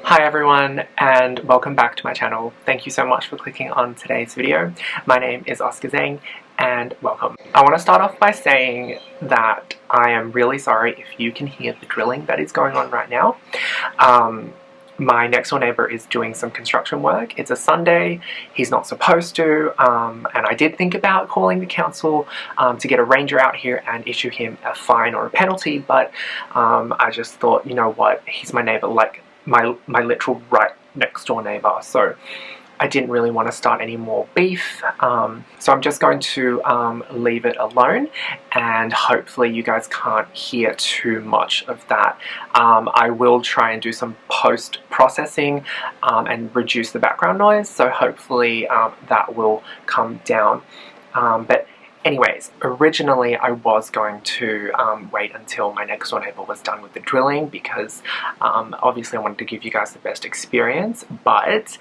Hi everyone and welcome back to my channel. Thank you so much for clicking on today's video. My name is Oscar Zhang and welcome. I want to start off by saying that I am really sorry if you can hear the drilling that is going on right now. My next door neighbour is doing some construction work. It's a Sunday, he's not supposed to, and I did think about calling the council to get a ranger out here and issue him a fine or a penalty, but I just thought, you know what, he's my neighbour, like my literal right next door neighbour, so I didn't really want to start any more beef, so I'm just going to leave it alone, and hopefully you guys can't hear too much of that. I will try and do some post-processing and reduce the background noise, so hopefully that will come down. But anyways, originally I was going to wait until my next door neighbour was done with the drilling because obviously I wanted to give you guys the best experience, but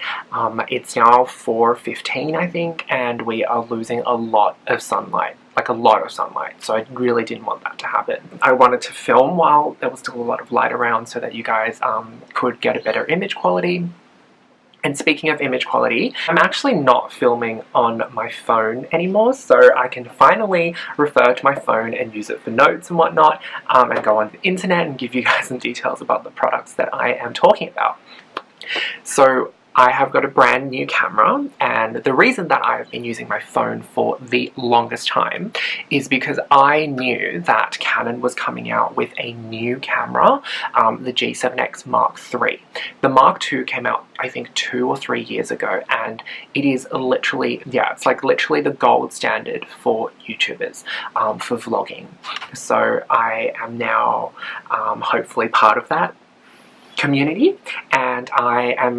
it's now 4:15 I think, and we are losing a lot of sunlight. Like a lot of sunlight, so I really didn't want that to happen. I wanted to film while there was still a lot of light around so that you guys could get a better image quality. And speaking of image quality, I'm actually not filming on my phone anymore, so I can finally refer to my phone and use it for notes and whatnot, and go on the internet and give you guys some details about the products that I am talking about. So I have got a brand new camera, and the reason that I've been using my phone for the longest time is because I knew that Canon was coming out with a new camera, the G7X Mark III. The Mark II came out I think 2 or 3 years ago, and it is literally, yeah, it's like literally the gold standard for YouTubers, for vlogging. So I am now hopefully part of that community, and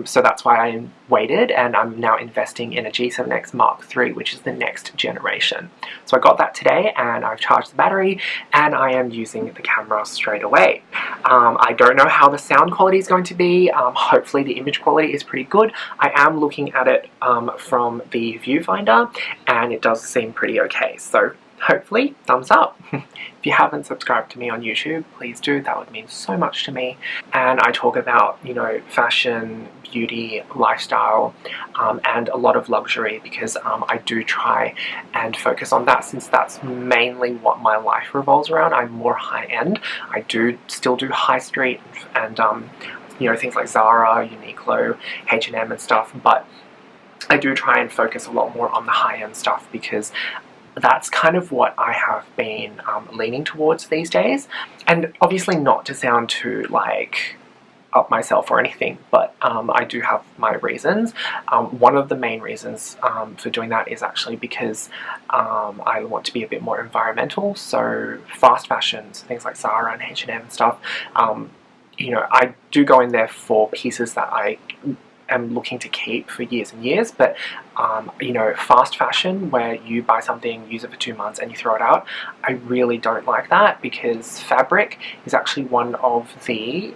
so that's why I waited, and I'm now investing in a G7X Mark III, which is the next generation. So I got that today, and I've charged the battery, and I am using the camera straight away. I don't know how the sound quality is going to be. Hopefully the image quality is pretty good. I am looking at it from the viewfinder, and it does seem pretty okay, so hopefully, thumbs up. If you haven't subscribed to me on YouTube, please do. That would mean so much to me. And I talk about, you know, fashion, beauty, lifestyle, and a lot of luxury because I do try and focus on that, since that's mainly what my life revolves around. I'm more high-end. I do still do high street and you know, things like Zara, Uniqlo, H&M and stuff, but I do try and focus a lot more on the high-end stuff because that's kind of what I have been leaning towards these days. And obviously not to sound too like up myself or anything, but I do have my reasons. One of the main reasons for doing that is actually because I want to be a bit more environmental. So fast fashions, things like Zara and H&M and stuff, you know, I do go in there for pieces that I am looking to keep for years and years, but you know, fast fashion where you buy something, use it for 2 months and you throw it out, I really don't like that, because fabric is actually one of the,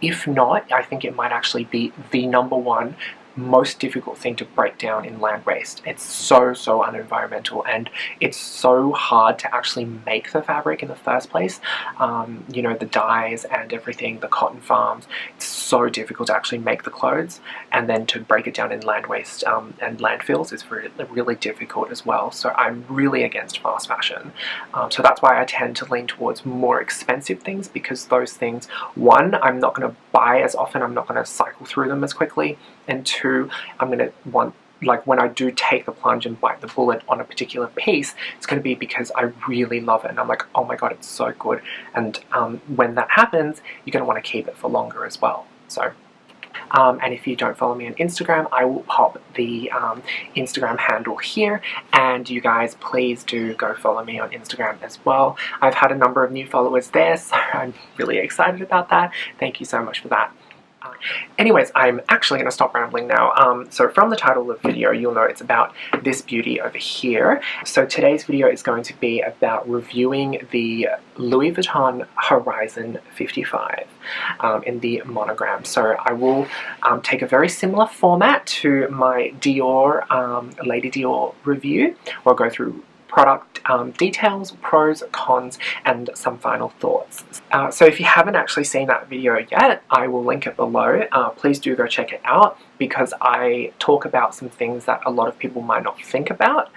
if not, I think it might actually be the #1 most difficult thing to break down in land waste. It's so unenvironmental, and it's so hard to actually make the fabric in the first place. You know, the dyes and everything, the cotton farms, it's so difficult to actually make the clothes, and then to break it down in land waste and landfills is really difficult as well. So I'm really against fast fashion. So that's why I tend to lean towards more expensive things, because those things, one, I'm not going to buy as often, I'm not going to cycle through them as quickly, and two, I'm going to want, like, when I do take the plunge and bite the bullet on a particular piece, it's going to be because I really love it and I'm like, oh my god, it's so good. And when that happens, you're going to want to keep it for longer as well. So and if you don't follow me on Instagram, I will pop the Instagram handle here, and you guys please do go follow me on Instagram as well. I've had a number of new followers there, so I'm really excited about that. Thank you so much for that. Anyways, I'm actually going to stop rambling now. So from the title of the video, you'll know it's about this beauty over here. So today's video is going to be about reviewing the Louis Vuitton Horizon 55 in the monogram. So I will take a very similar format to my Dior, Lady Dior review, where I'll go through product details, pros, cons, and some final thoughts. So if you haven't actually seen that video yet, I will link it below. Please do go check it out, because I talk about some things that a lot of people might not think about.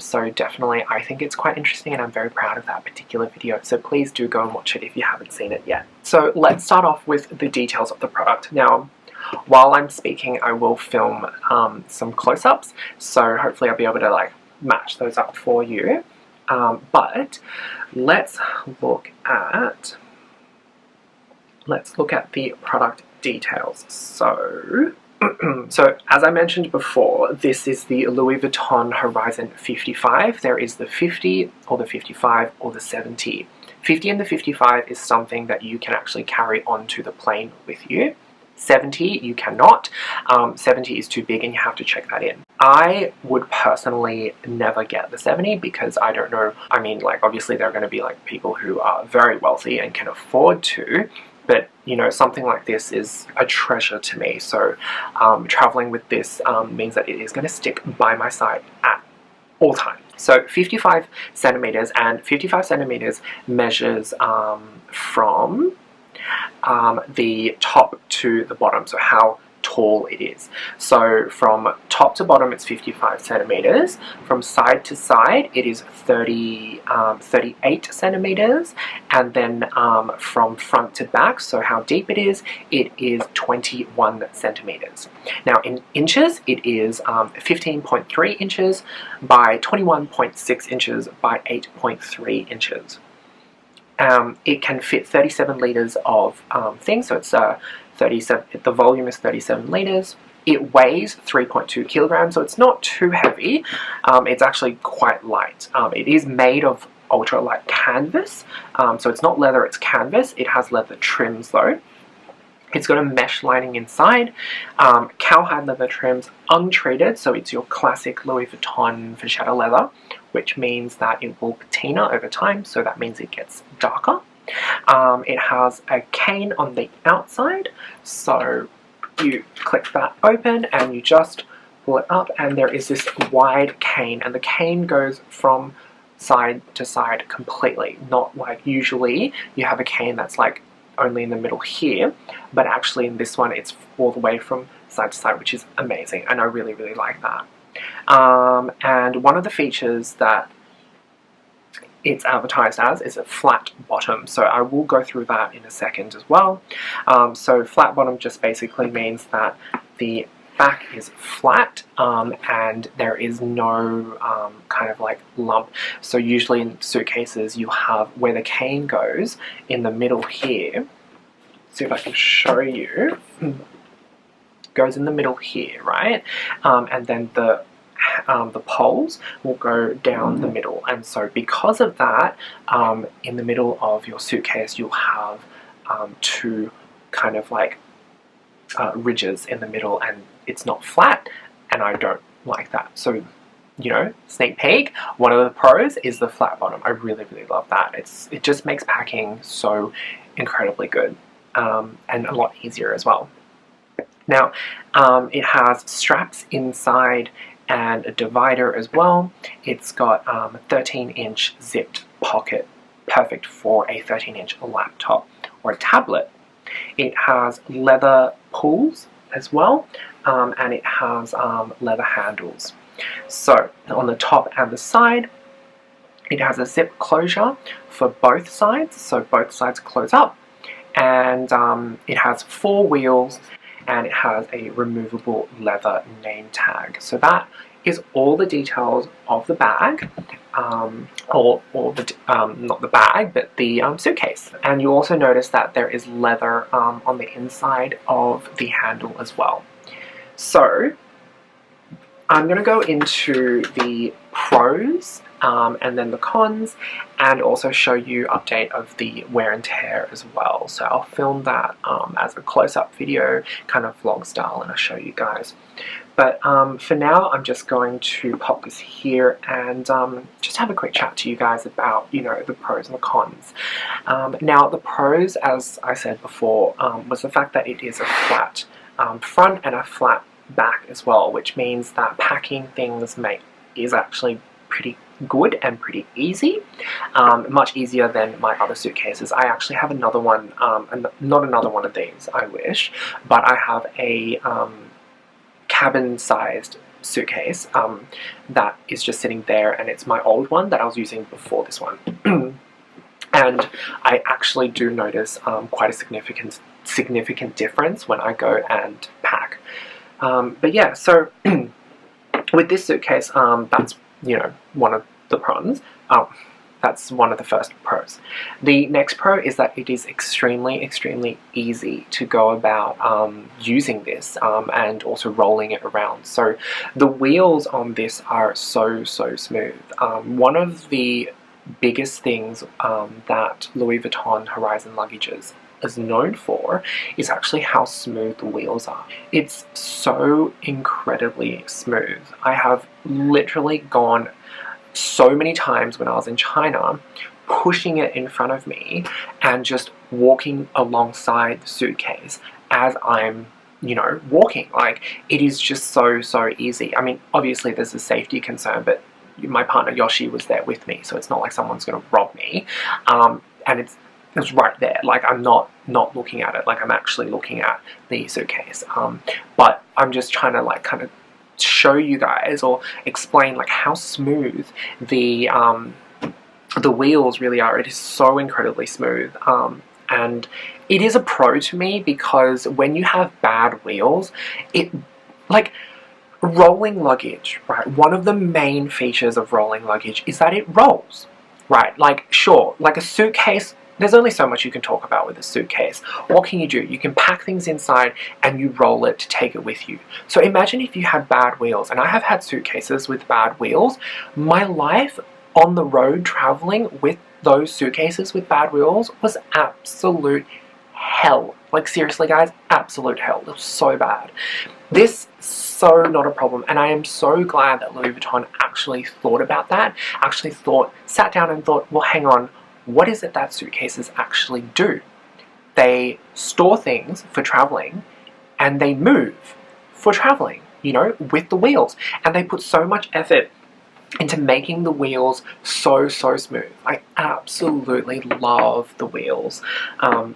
So definitely I think it's quite interesting, and I'm very proud of that particular video. So please do go and watch it if you haven't seen it yet. So let's start off with the details of the product. Now, while I'm speaking, I will film some close-ups, so hopefully I'll be able to like match those up for you. But let's look at the product details. So as I mentioned before, this is the Louis Vuitton Horizon 55. There is the 50 or the 55 or the 70. 50 and the 55 is something that you can actually carry onto the plane with you. 70 you cannot. 70 is too big and you have to check that in. I would personally never get the 70 because I don't know, I mean, like, obviously there are going to be like people who are very wealthy and can afford to, but you know, something like this is a treasure to me. So traveling with this means that it is going to stick by my side at all times. So 55 centimeters, and 55 centimeters measures from the top to the bottom, so how tall it is. So from top to bottom it's 55 centimeters, from side to side it is 38 centimeters, and then from front to back, so how deep it is 21 centimeters. Now in inches it is 15.3 inches by 21.6 inches by 8.3 inches. It can fit 37 litres of things, so it's 37. The volume is 37 litres. It weighs 3.2 kilograms, so it's not too heavy. It's actually quite light. It is made of ultra light canvas, so it's not leather, it's canvas. It has leather trims though. It's got a mesh lining inside, cowhide leather trims, untreated, so it's your classic Louis Vuitton vachetta leather, which means that it will patina over time, so that means it gets darker. It has a cane on the outside, so you click that open and you just pull it up, and there is this wide cane, and the cane goes from side to side completely, not like usually you have a cane that's like only in the middle here, but actually in this one it's all the way from side to side, which is amazing, and I really like that. And one of the features that it's advertised as is a flat bottom, so I will go through that in a second as well. So flat bottom just basically means that the back is flat, and there is no kind of like lump. So usually in suitcases you have where the cane goes in the middle here. See if I can show you. Goes in the middle here, right? And then the poles will go down the middle, and so because of that, in the middle of your suitcase you'll have two kind of like ridges in the middle, and it's not flat, and I don't like that. So, you know, sneak peek, one of the pros is the flat bottom. I really love that. It just makes packing so incredibly good, and a lot easier as well. Now, it has straps inside and a divider as well. It's got a 13-inch zipped pocket, perfect for a 13-inch laptop or a tablet. It has leather pulls as well, and it has leather handles. So on the top and the side, it has a zip closure for both sides, so both sides close up, and it has 4 wheels, and it has a removable leather name tag. So that is all the details of the bag, or the, not the bag, but the suitcase. And you also notice that there is leather on the inside of the handle as well. So I'm going to go into the pros and then the cons, and also show you update of the wear and tear as well. So I'll film that as a close-up video, kind of vlog style, and I'll show you guys. But for now, I'm just going to pop this here and just have a quick chat to you guys about, you know, the pros and the cons. Now, the pros, as I said before, was the fact that it is a flat front and a flat back as well, which means that packing things is actually pretty good and pretty easy, much easier than my other suitcases. I actually have another one, not another one of these, I wish, but I have a cabin-sized suitcase that is just sitting there, and it's my old one that I was using before this one. And I actually do notice quite a significant difference when I go and pack. But yeah, so with this suitcase, that's, you know, one of the pros. That's one of the first pros. The next pro is that it is extremely easy to go about using this and also rolling it around. So the wheels on this are so smooth. One of the biggest things that Louis Vuitton Horizon luggages is known for is actually how smooth the wheels are. It's so incredibly smooth. I have literally gone so many times when I was in China, pushing it in front of me and just walking alongside the suitcase as I'm, you know, walking. Like, it is just so easy. I mean, obviously there's a safety concern, but my partner Yoshi was there with me, so it's not like someone's going to rob me. And it's right there. Like, I'm not looking at it. Like, I'm actually looking at the suitcase. But I'm just trying to, like, kind of show you guys or explain, like, how smooth the wheels really are. It is so incredibly smooth. And it is a pro to me, because when you have bad wheels, it, like, rolling luggage, right? One of the main features of rolling luggage is that it rolls, right? Like, sure, like a suitcase, there's only so much you can talk about with a suitcase. What can you do? You can pack things inside and you roll it to take it with you. So imagine if you had bad wheels, and I have had suitcases with bad wheels. My life on the road traveling with those suitcases with bad wheels was absolute hell. Like, seriously guys, absolute hell. It was so bad. This is so not a problem, and I am so glad that Louis Vuitton actually thought about that, sat down and thought, well, hang on, what is it that suitcases actually do? They store things for traveling, and they move for traveling, you know, with the wheels. And they put so much effort into making the wheels so smooth. I absolutely love the wheels. And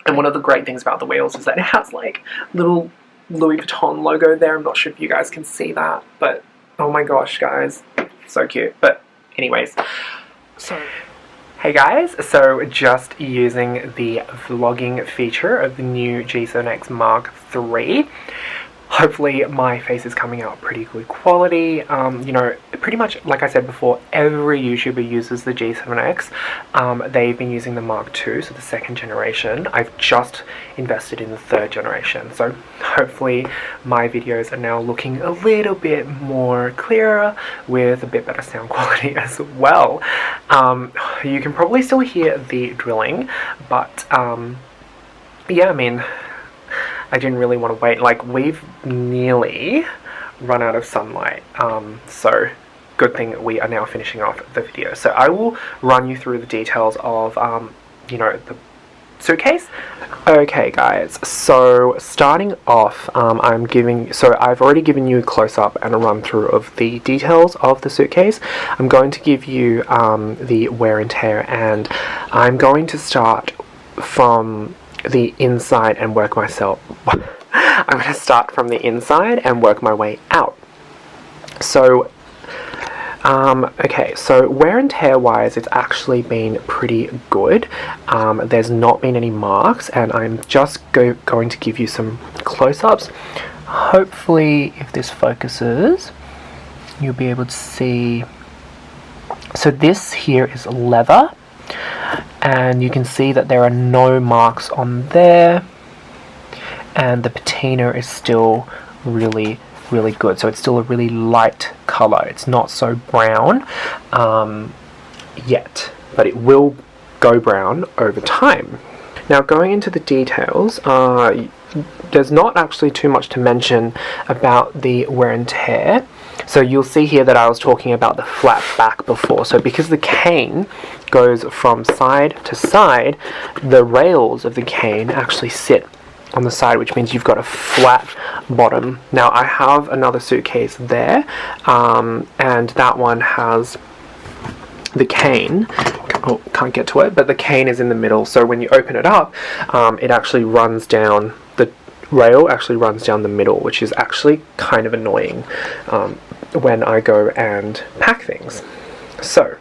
one of the great things about the wheels is that it has, like, little Louis Vuitton logo there. I'm not sure if you guys can see that, but oh my gosh, guys, so cute. But anyways, so hey guys, so just using the vlogging feature of the new G7X Mark III. Hopefully my face is coming out pretty good quality. You know, pretty much like I said before, every YouTuber uses the G7X. They've been using the Mark II, so the second generation. I've just invested in the third generation, so hopefully my videos are now looking a little bit more clearer with a bit better sound quality as well. You can probably still hear the drilling, but yeah, I mean, I didn't really want to wait. Like, we've nearly run out of sunlight, so good thing we are now finishing off the video. So I will run you through the details of, you know, the suitcase. Okay guys, so starting off, I've already given you a close-up and a run-through of the details of the suitcase. I'm going to give you the wear and tear, and I'm going to start from the inside and work myself. I'm going to start from the inside and work my way out. So, okay, so wear and tear wise, it's actually been pretty good. There's not been any marks, and I'm just going to give you some close-ups. Hopefully, if this focuses, you'll be able to see. So this here is leather, and you can see that there are no marks on there, and the patina is still really good. So it's still a really light color. It's not so brown yet, but it will go brown over time. Now, going into the details, there's not actually too much to mention about the wear and tear. So you'll see here that I was talking about the flat back before. So because the cane goes from side to side, the rails of the cane actually sit on the side, which means you've got a flat bottom. Now I have another suitcase there, and that one has the cane. Oh, can't get to it, but the cane is in the middle, so when you open it up, it actually runs down, the rail actually runs down the middle, which is actually kind of annoying when I go and pack things. So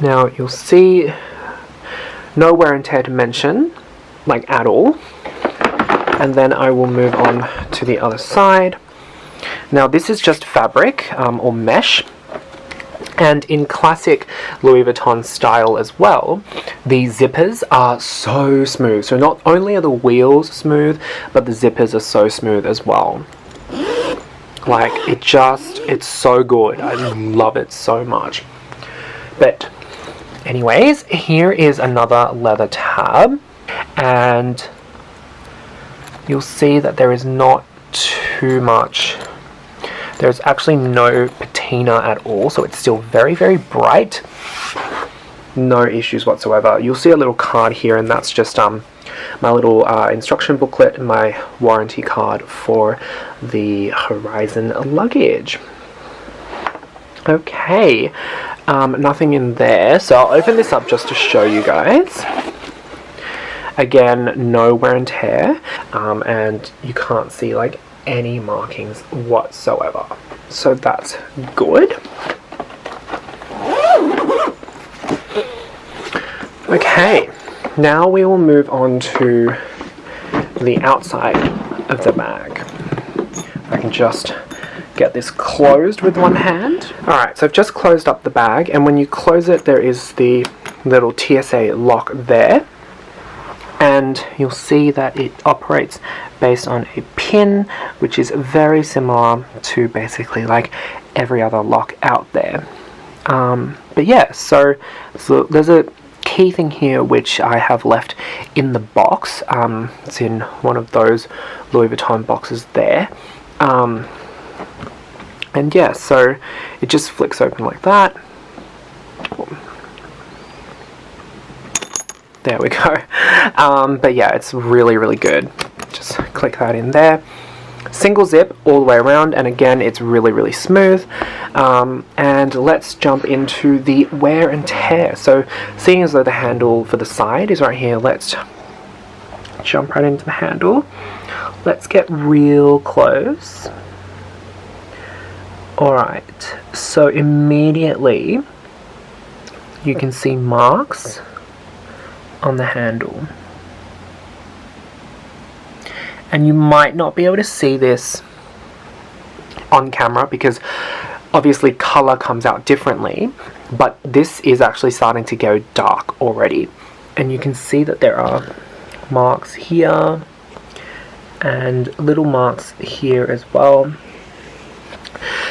now you'll see no wear and tear to mention, like at all. And then I will move on to the other side. Now this is just fabric or mesh, and in classic Louis Vuitton style as well, the zippers are so smooth. So not only are the wheels smooth, but the zippers are so smooth as well. Like, it's so good. I love it so much. But anyways, here is another leather tab, and you'll see that there is not too much. There's actually no patina at all, so it's still very, very bright. No issues whatsoever. You'll see a little card here, and that's just my little instruction booklet and my warranty card for the Horizon luggage. Okay, nothing in there, so I'll open this up just to show you guys. Again, no wear and tear, and you can't see like any markings whatsoever, so that's good. Okay, now we will move on to the outside of the bag. I can just get this closed with one hand. Alright, so I've just closed up the bag, and when you close it, there is the little TSA lock there. And you'll see that it operates based on a pin, which is very similar to basically like every other lock out there. But yeah, so there's a key thing here which I have left in the box. It's in one of those Louis Vuitton boxes there. And yeah, so it just flicks open like that. There we go. But yeah, it's really, really good. Just click that in there. Single zip all the way around, and again, it's really, really smooth. And let's jump into the wear and tear. So, seeing as though the handle for the side is right here, let's jump right into the handle. Let's get real close. Alright, so immediately you can see marks on the handle, and you might not be able to see this on camera because obviously color comes out differently, but this is actually starting to go dark already, and you can see that there are marks here and little marks here as well.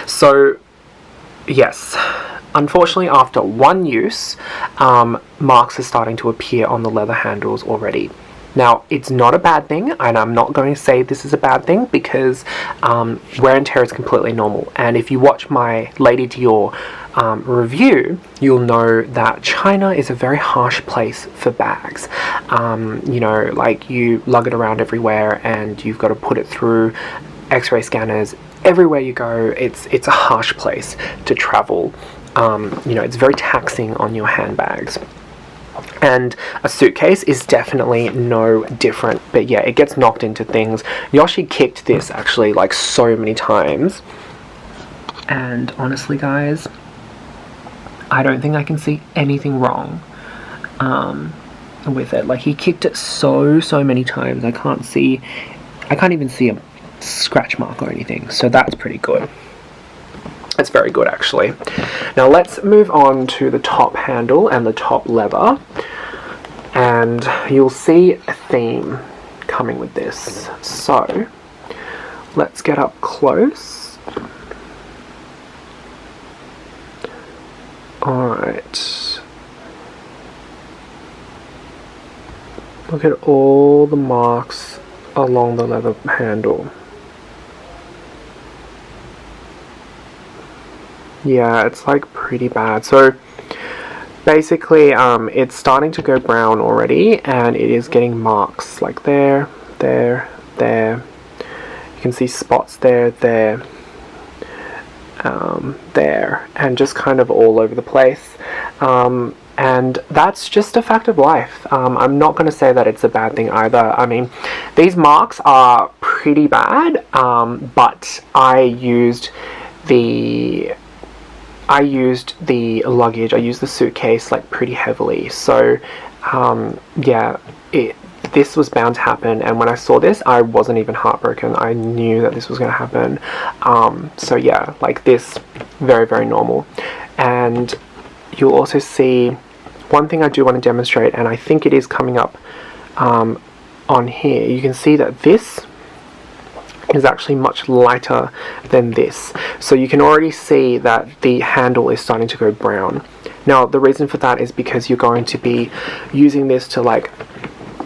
So yes, unfortunately, after one use, marks are starting to appear on the leather handles already. Now, it's not a bad thing, and I'm not going to say this is a bad thing because wear and tear is completely normal. And if you watch my Lady Dior review, you'll know that China is a very harsh place for bags. You know, like you lug it around everywhere and you've got to put it through X-ray scanners. Everywhere you go, it's a harsh place to travel. You know, it's very taxing on your handbags. And a suitcase is definitely no different. But yeah, it gets knocked into things. Yoshi kicked this actually like so many times. And honestly, guys, I don't think I can see anything wrong with it. Like, he kicked it so many times. I can't even see a scratch mark or anything. So that's pretty good. It's very good, actually. Now let's move on to the top handle and the top leather, and you'll see a theme coming with this. So let's get up close. Alright, look at all the marks along the leather handle. Yeah, it's like pretty bad. So basically it's starting to go brown already, and it is getting marks like there, there, there. You can see spots there, there, there, and just kind of all over the place. And that's just a fact of life. I'm not going to say that it's a bad thing either. I mean, these marks are pretty bad, but I used the luggage, I used the suitcase like pretty heavily, so yeah, this was bound to happen, and when I saw this I wasn't even heartbroken. I knew that this was going to happen. So yeah, like this, very, very normal. And you'll also see one thing I do want to demonstrate, and I think it is coming up on here. You can see that this is actually much lighter than this, so you can already see that the handle is starting to go brown. Now the reason for that is because you're going to be using this to like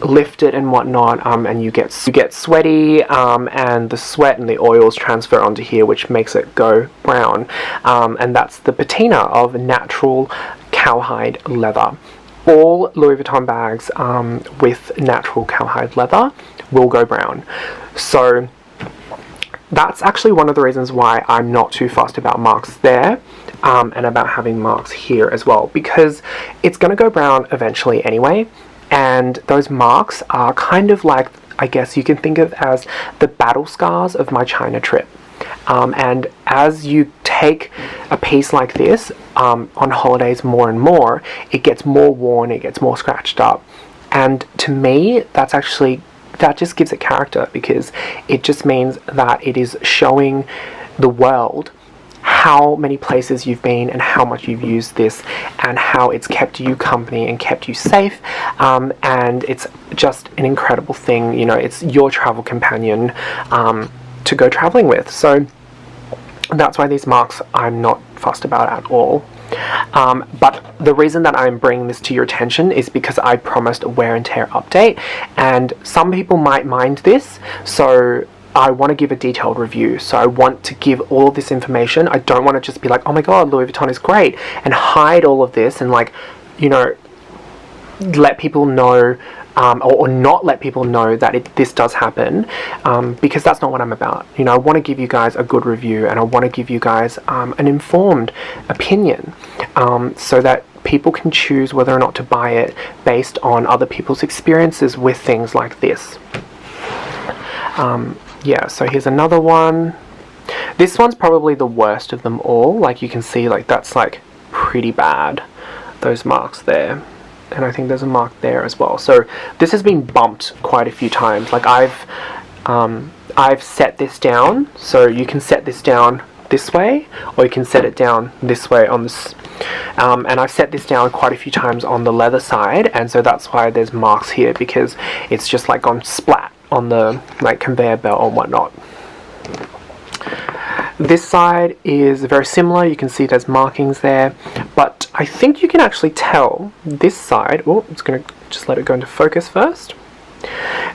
lift it and whatnot, and you get sweaty, and the sweat and the oils transfer onto here, which makes it go brown, and that's the patina of natural cowhide leather. All Louis Vuitton bags with natural cowhide leather will go brown. So that's actually one of the reasons why I'm not too fussed about marks there, and about having marks here as well, because it's going to go brown eventually anyway, and those marks are kind of like, I guess you can think of as the battle scars of my China trip. And as you take a piece like this on holidays more and more, it gets more worn, it gets more scratched up, and to me that just gives it character, because it just means that it is showing the world how many places you've been and how much you've used this, and how it's kept you company and kept you safe, and it's just an incredible thing. You know, it's your travel companion to go traveling with. So that's why these marks I'm not fussed about at all. But the reason that I'm bringing this to your attention is because I promised a wear and tear update, and some people might mind this, so I want to give a detailed review. So I want to give all of this information. I don't want to just be like, oh my god, Louis Vuitton is great, and hide all of this and, like, you know, let people know, or not let people know that this does happen, because that's not what I'm about. You know, I want to give you guys a good review, and I want to give you guys an informed opinion, so that people can choose whether or not to buy it based on other people's experiences with things like this. Yeah, so here's another one. This one's probably the worst of them all. Like, you can see, like, that's like pretty bad, those marks there. And I think there's a mark there as well. So this has been bumped quite a few times. Like, I've set this down, so you can set this down this way, or you can set it down this way on this, and I've set this down quite a few times on the leather side, and so that's why there's marks here, because it's just like gone splat on the like conveyor belt or whatnot. This side is very similar. You can see there's markings there, but I think you can actually tell this side, oh, it's going to just let it go into focus first.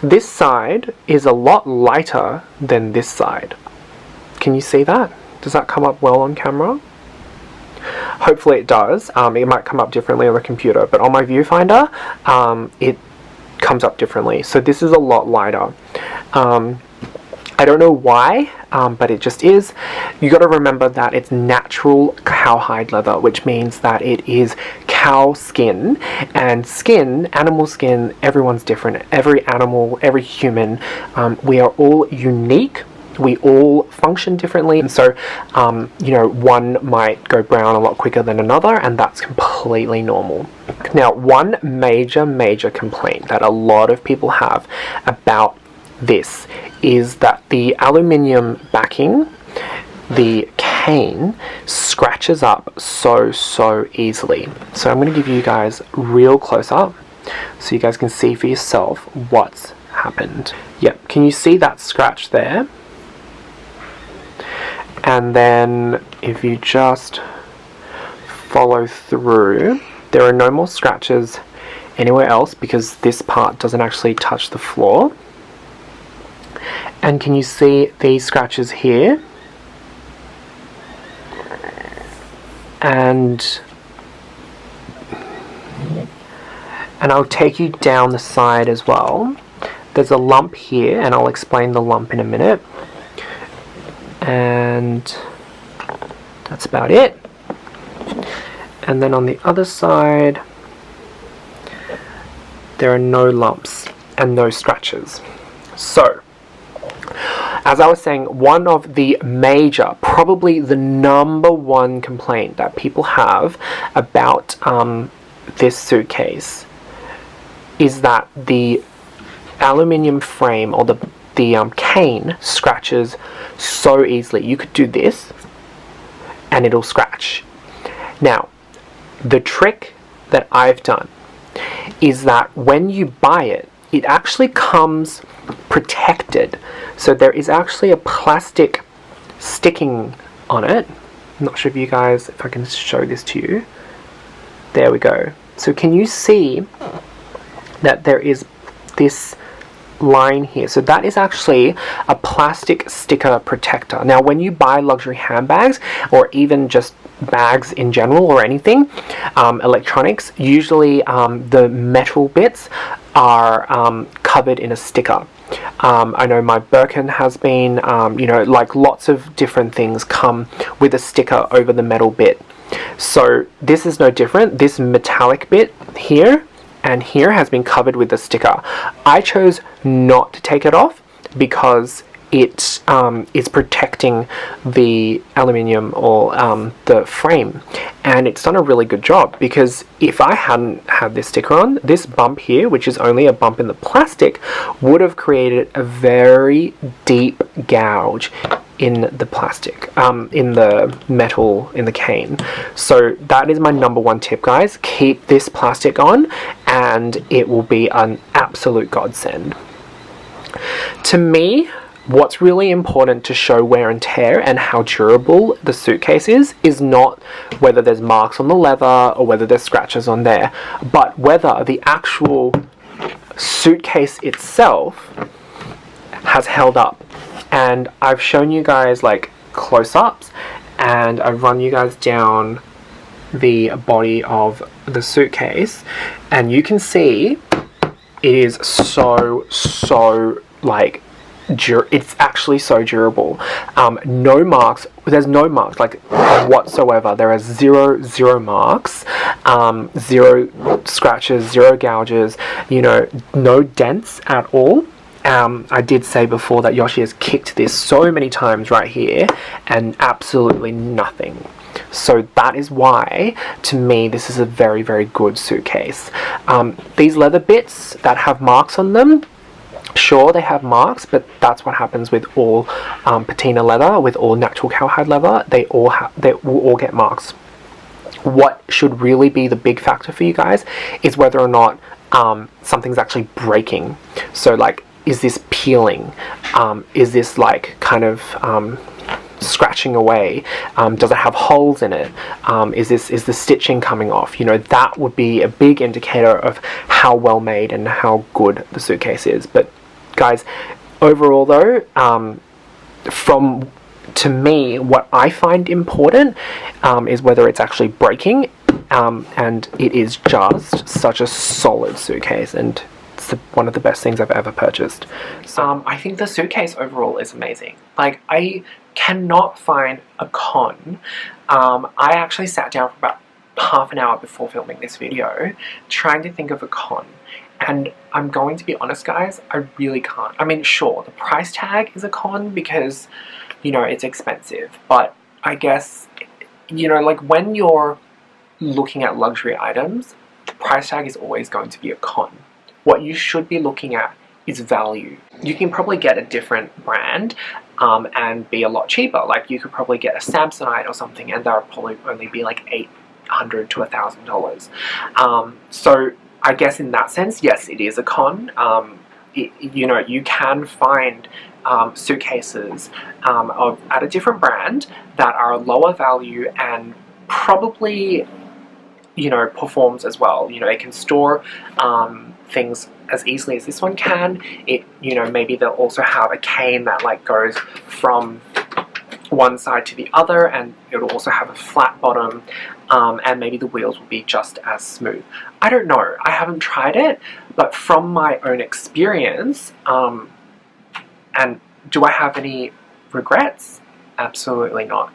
This side is a lot lighter than this side. Can you see that? Does that come up well on camera? Hopefully it does. It might come up differently on the computer, but on my viewfinder, it comes up differently. So this is a lot lighter. I don't know why, but it just is. You got to remember that it's natural cowhide leather, which means that it is cow skin, and skin, animal skin, everyone's different. Every animal, every human, we are all unique. We all function differently, and so you know, one might go brown a lot quicker than another, and that's completely normal. Now, one major complaint that a lot of people have about this is that the aluminium backing, the cane, scratches up so easily. So I'm going to give you guys real close up so you guys can see for yourself what's happened. Yep, can you see that scratch there? And then if you just follow through, there are no more scratches anywhere else because this part doesn't actually touch the floor. And can you see these scratches here? And and I'll take you down the side as well. There's a lump here, and I'll explain the lump in a minute. And that's about it. And then on the other side, there are no lumps and no scratches. So, as I was saying, one of the major, probably the #1 complaint that people have about this suitcase is that the aluminium frame, or the cane, scratches so easily. You could do this and it'll scratch. Now, the trick that I've done is that when you buy it, it actually comes protected. So there is actually a plastic sticking on it. I'm not sure if you guys, if I can show this to you. There we go. So can you see that there is this line here? So that is actually a plastic sticker protector. Now when you buy luxury handbags, or even just bags in general, or anything, electronics, usually the metal bits are covered in a sticker. I know my Birkin has been, you know, like lots of different things come with a sticker over the metal bit. So this is no different. This metallic bit here and here has been covered with a sticker. I chose not to take it off because it is protecting the aluminium, or the frame, and it's done a really good job, because if I hadn't had this sticker on, this bump here, which is only a bump in the plastic, would have created a very deep gouge in the plastic, in the metal, in the cane. So that is my #1 tip, guys. Keep this plastic on and it will be an absolute godsend. To me, what's really important to show wear and tear and how durable the suitcase is not whether there's marks on the leather or whether there's scratches on there, but whether the actual suitcase itself has held up. And I've shown you guys like close-ups, and I've run you guys down the body of the suitcase, and you can see it is so like it's actually so durable. No marks, there's no marks like whatsoever. There are zero marks, zero scratches, zero gouges, you know, no dents at all. I did say before that Yoshi has kicked this so many times right here and absolutely nothing. So that is why, to me, this is a very good suitcase. These leather bits that have marks on them, sure, they have marks, but that's what happens with all patina leather, with all natural cowhide leather. They will all get marks. What should really be the big factor for you guys is whether or not something's actually breaking. So like, is this peeling? Is this like kind of scratching away? Does it have holes in it? Is the stitching coming off? You know, that would be a big indicator of how well made and how good the suitcase is. But guys, overall though, to me, what I find important is whether it's actually breaking, and it is just such a solid suitcase, and it's one of the best things I've ever purchased. So I think the suitcase overall is amazing. Like, I cannot find a con. I actually sat down for about half an hour before filming this video trying to think of a con, and I'm going to be honest, guys, I really can't. I mean, sure, the price tag is a con because, you know, it's expensive, but I guess, you know, like when you're looking at luxury items, the price tag is always going to be a con. What you should be looking at is value. You can probably get a different brand and be a lot cheaper. Like, you could probably get a Samsonite or something and that'll probably only be like $800 to $1,000. So I guess in that sense, yes, it is a con. You know, you can find suitcases at a different brand that are lower value and probably, you know, performs as well. You know, it can store things as easily as this one can. It, you know, maybe they'll also have a cane that like goes from one side to the other, and it'll also have a flat bottom, and maybe the wheels will be just as smooth. I don't know, I haven't tried it, but from my own experience, and do I have any regrets? Absolutely not.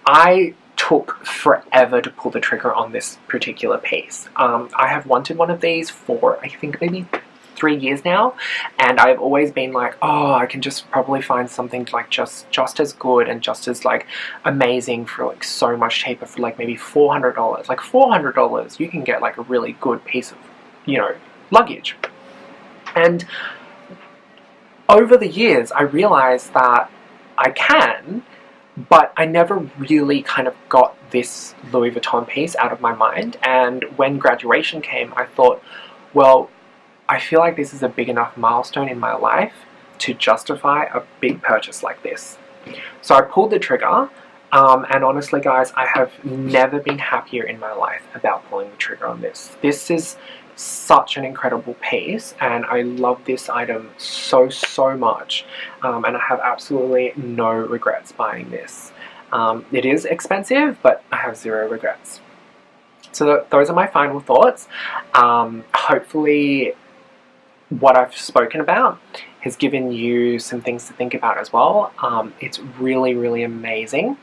I took forever to pull the trigger on this particular piece. I have wanted one of these for, I think, maybe 3 years now, and I've always been like, oh, I can just probably find something like just as good and just as like amazing for like so much cheaper, for like maybe $400. Like $400 you can get like a really good piece of, you know, luggage. And over the years I realized that I can, but I never really kind of got this Louis Vuitton piece out of my mind. And when graduation came, I thought, well, I feel like this is a big enough milestone in my life to justify a big purchase like this. So I pulled the trigger, and honestly guys, I have never been happier in my life about pulling the trigger on this. This is such an incredible piece, and I love this item so much, and I have absolutely no regrets buying this. It is expensive, but I have zero regrets. So those are my final thoughts. Hopefully what I've spoken about has given you some things to think about as well. It's really amazing.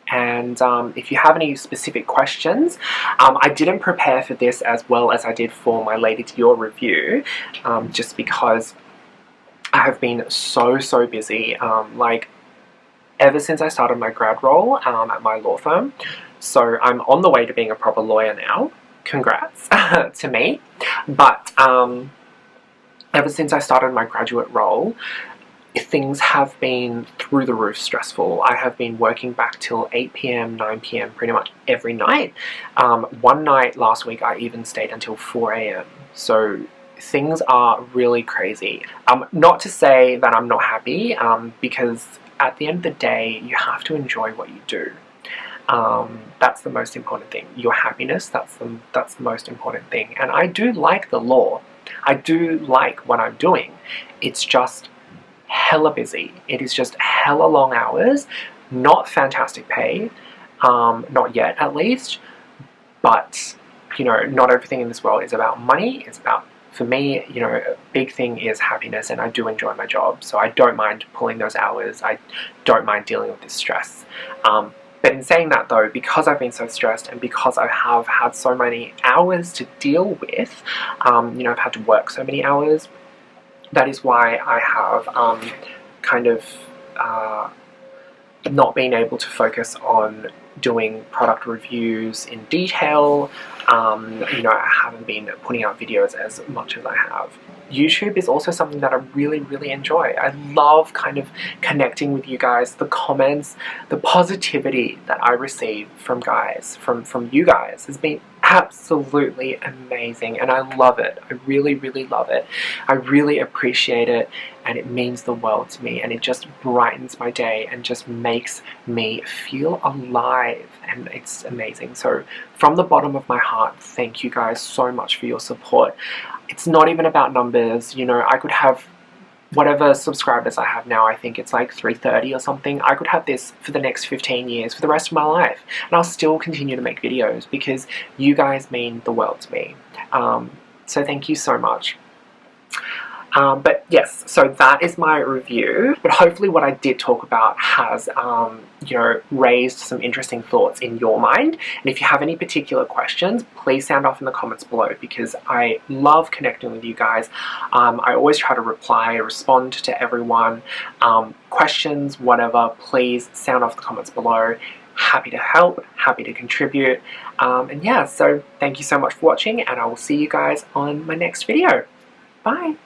And if you have any specific questions, I didn't prepare for this as well as I did for my Lady Dior review, just because I have been so busy, like ever since I started my grad role at my law firm. So I'm on the way to being a proper lawyer now. Congrats to me. But ever since I started my graduate role, things have been through the roof stressful. I have been working back till 8 PM, 9 PM pretty much every night. One night last week I even stayed until 4 AM. So things are really crazy. Not to say that I'm not happy, because at the end of the day, you have to enjoy what you do. That's the most important thing. Your happiness, that's the most important thing. And I do like the law. I do like what I'm doing. It's just hella busy. It is just hella long hours, not fantastic pay, not yet at least, but you know, not everything in this world is about money. It's about, for me, you know, a big thing is happiness, and I do enjoy my job, so I don't mind pulling those hours. I don't mind dealing with this stress. But in saying that though, because I've been so stressed and because I have had so many hours to deal with, you know, I've had to work so many hours, that is why I have kind of not been able to focus on doing product reviews in detail. You know, I haven't been putting out videos as much as I have. YouTube is also something that I really enjoy. I love kind of connecting with you guys, the comments, the positivity that I receive from guys, from you guys has been absolutely amazing, and I love it. I really love it. I really appreciate it, and it means the world to me, and it just brightens my day and just makes me feel alive, and it's amazing. So from the bottom of my heart, thank you guys so much for your support. It's not even about numbers, you know. I could have whatever subscribers I have now, I think it's like 330 or something. I could have this for the next 15 years, for the rest of my life, and I'll still continue to make videos because you guys mean the world to me. So thank you so much. But yes, so that is my review, but hopefully what I did talk about has, you know, raised some interesting thoughts in your mind. And if you have any particular questions, please sound off in the comments below, because I love connecting with you guys. I always try to reply, respond to everyone. Questions, whatever, please sound off in the comments below. Happy to help, happy to contribute. And yeah, so thank you so much for watching, and I will see you guys on my next video. Bye!